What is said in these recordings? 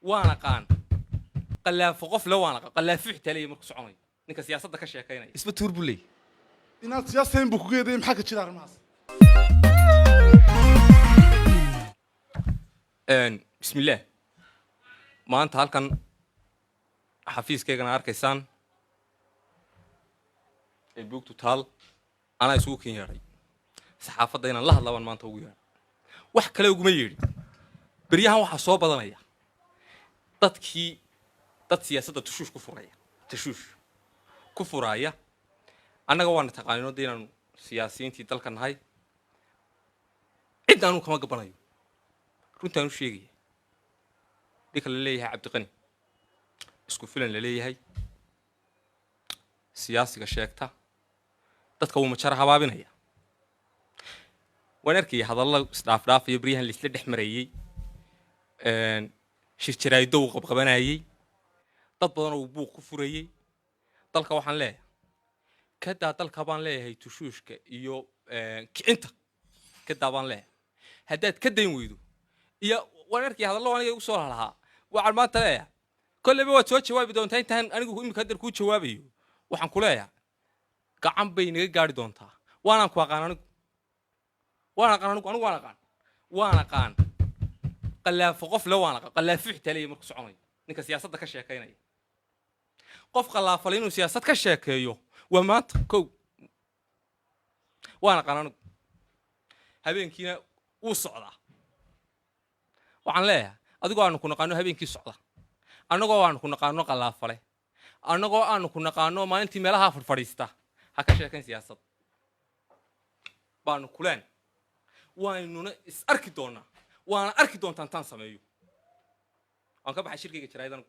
وانا قان قلاف قف لو انا قلاف حتى markuu soconayo ninka siyaasadda ka sheekeynaya isba tuur buu leeyahay inaad siyaaseen buu ku geeday maxaa ka jira arrimahaas bismillaah maanta halkan xafiiskayga arkaysaan ee buugtu taal ana isugu kin yeeray saxaafadda inaan la hadlaban maanta ugu yeeray wax kale ugu ma yeerin bariyahan waxa soo badanaya dadkii dad siyaasadda tushuush ku furaya annaga waan taqaanino inaan siyaasiyiintii dalka nahay cid aanu kama gabanayo runtaan u sheegaya dika la leeyahay cabdiqani isku filan la leeyahay siyaasiga sheegta dadka uu majara habaabinaya waan arkay hadallo isdhaaf iyo bariyahan la isla dhexmarayay shirjiraydo uu qabqabanayay dad badan oo buuq ku furayay dalka waxaan leeyahay kada dalka baan leeyahay tushuushka iyo kicinta kada baan leeyahay haddaad ka dayn weydo iyo waan arkay hadallo aniga ugu soo lahaa waxaan maanta leeyahay kolleyba waad soo jawaabi doontaa intaan anigu imika hadda ku jawaabayo waxaan ku leeyahay gacan bay naga gaari doontaa waanaan ku aqaan anigu waan aqaan قلاف قف لو أنا قلاف حتى markuu soconayo ninka siyaasadda ka sheekeynaya qof qalaafal inuu siyaasad ka sheekeeyo waa maanta kow waana qanaan habeenkiina uu socdaa waxaan leeyahay adigoo aanu ku naqaano habeenkii socda annagoo aanu ku naqaano qalaafale annagoo aanu ku naqaano maalintii meelaha fadhiista ha ka sheekayn siyaasad baanu kuleen waanuna is arki doonaa وانا اركي دونتان تان سميو waan ka baxay shirkiga jiraydan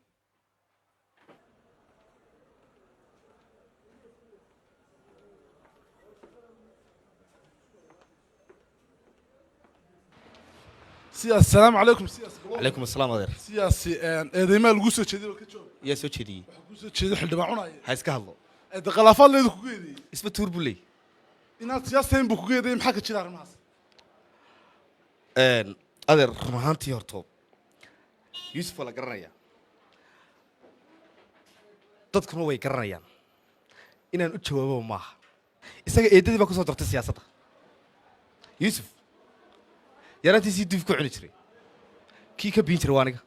السلام عليكم سياسي عليكم السلام adeer سياسي eedeyma lagu soo jeeday ka joog yaa soo jeediyay ku soo jeeday xildhibaan cunay ha iska hadlo eed qalafad leedu ku geeday isba tuur buu leeyahay inaad siyaaseen buu ku geeday maxaa ka jira arrimahaas adeer run ahaantii horto yuusuf waa la garanayaa dadkuna way garanayaan inaan u jawaabo maaha isaga eedadii baa ku soo dartay siyaasadda yuusuf yaraantiisii duf ku cuni jiray kii ka biin jiray waa aniga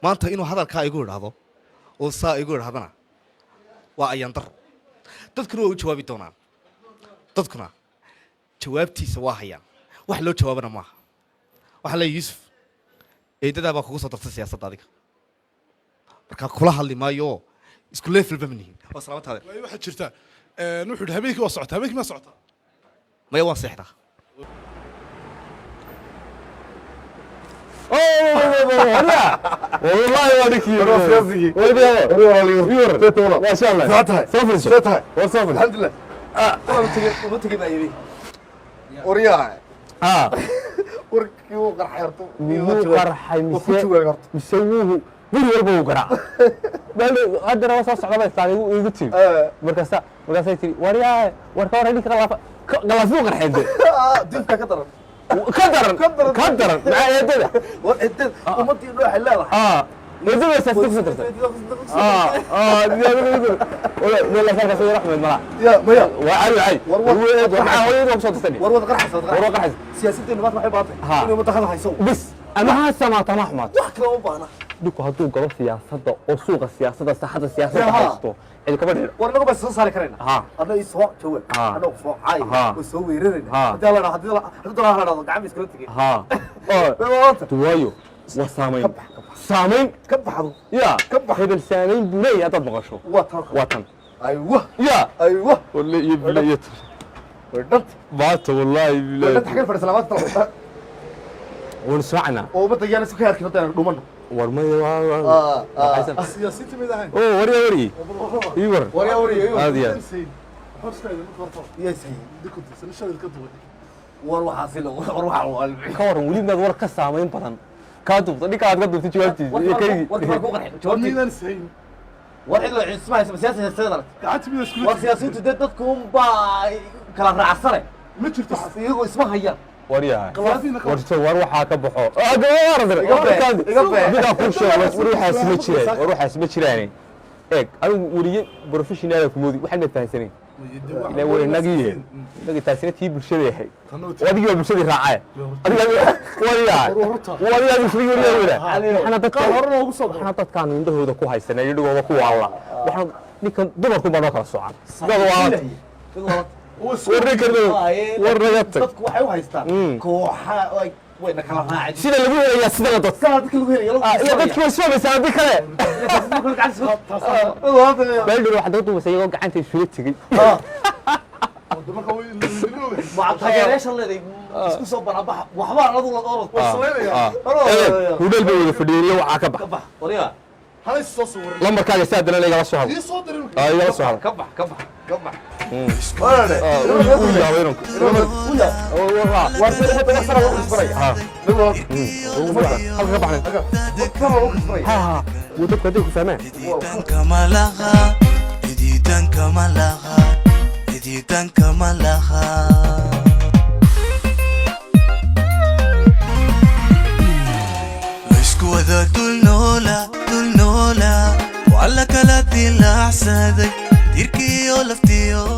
maanta inuu hadalkaa igu idhaahdo oo saa igu idhahdana waa ayaan daro dadkuna waa u jawaabi doonaan dadkuna jawaabtiisa waa hayaan wax loo jawaabana maaha waxaa leeyahay yuusuf eedadaa baa kugu soo dartay siyaasadda adiga markaa kula hadli maayo isku leefalba ma nihin waa salaamataade way waxa jirta wuxuu yidhi habeenkii waa socotaa habeenkii ma socotaa maya waan seexdaa والله وادك ما شاء الله صفر الحمد لله ما تجي بايبي وريا وركي وقرحيرتو وقرحي مسووه guri walba uu garaac hadda waa soo socda bay tahay igu tiri markaasay tiri wariyaa warka hore ninka qalafuu qarxeede dibka ka daran مع يدده وعدد ومدي روح الله يدده يستفسر ولا كان كسر رحمه المرا يا ميا وعلي وحاول يوصل تستني ورود قرحه سياسته ما راح يباطل انه متخذ هيسو بس انا ما سمع طمح ما وحكى لو بانا دكو هدو قلو سياسته او سوق السياسه صحه السياسه حيستو الكبر ورنغو بس soo saari kareyna ana isoo jawab ana soo caay soo weerarayna hadii la hadii gacmo iskala tagay tuwayo وسامين سامين كبحضو يا هبل سامين بني هذا مقشو وطن ايوه يا ايوه والله يبليت ودت بات والله بالله ودت حكي فرس سلامات طلع ونسمعنا وبطيانا سكير كده دومنا ورمي سياسيتي ميدهين وري يور وري هذه يا سيدي دكتور سنشل الكتب والله حاصل وروح والله كور ولينا دور كسامين بدن كادو ديك aad ka dubtay jawaabtiisa كاي ورمينا سين واحد لو اسمها سياسه السيدره قعدت من اسكول وسياسيته dadkum ba kala raacsanay ma jirto iyagu isma hayaan waryahay Qalaafiina ka warto war waxaa ka baxo bidaa kuu sheego war waxaas ma jiraan eeg adigu weliye professional ku moodi waxaan fahansanayn ila way nagi taasina tii bulshada yahay wadiga bulshada raacay adiga waryahay waxaan dadka hore loogu soo waxaan dadkaan indhahooda ku haysanay iyagoo ku waala waxaan ninkan dumarku baa kala soocan sidoo waa dadku waxay u haystaan kooxa wayna kala raacay sida lagu helayaa sida la dadka lagu helayo ila dadku way soo baysaa hadii kale bal waxa dadku wasayay gacanta isula tagay taageerayaasha leeday isku soo banabaxa waxba anadu la orod hudal bay wada fadhiyeen waxa ka bax wariga hal soo sawir lambarkaaga saadana laga soo hado soo dirin iga soo hado ka bax wala وعلى كلاتي اللي أحسادك تركي ولفتيو